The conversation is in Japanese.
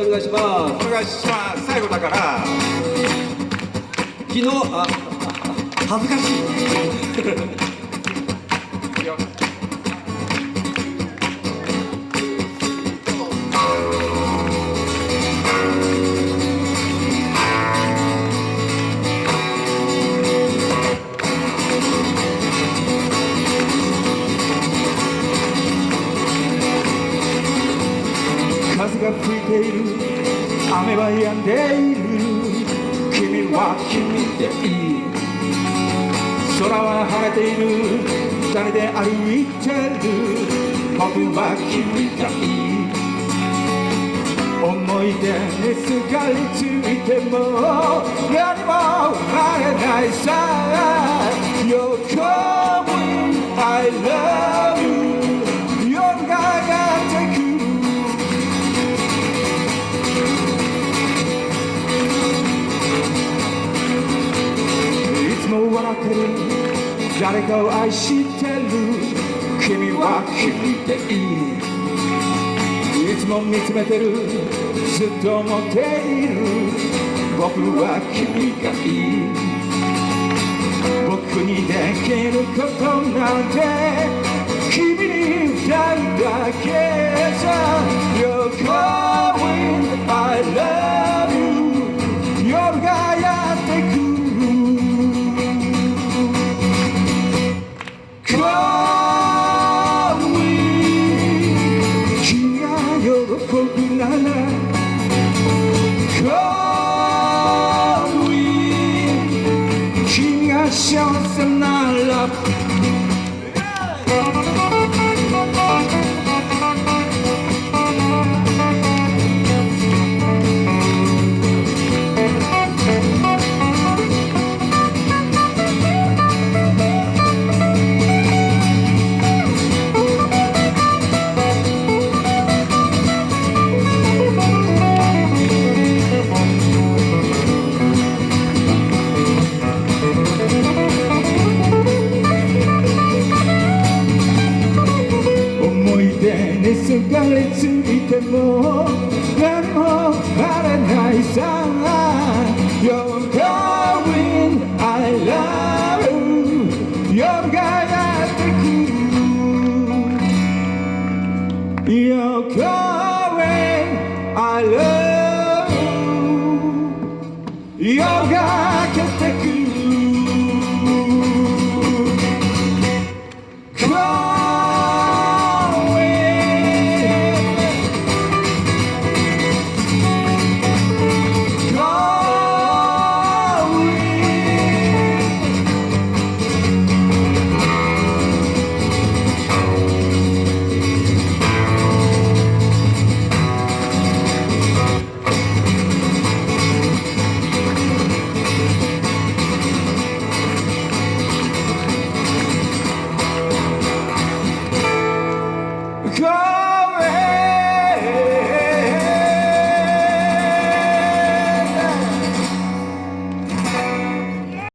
お願いします。お願いします。最後だから昨日恥ずかしいいくよ。風が吹いている、雨は止んでいる、君は君でいい、空は晴れている、二人で歩いてる、僕は君がいい、思い出にすがりついても何もあれないさ。 You're coming, I love you、 夜がやってくる、いつも笑ってる、誰かを愛してる、君は君でいい、いつも見つめてる、ずっと思っている、僕は君がいい、僕にできることなんて君に歌うだけさ。 You're calling, I love you、 夜がやってくる、君が喜ぶなら 君が幸せならすがりついても何もあれないさ。 You're going, I love you、 夜がやってくる、 You're going, I love you、 夜が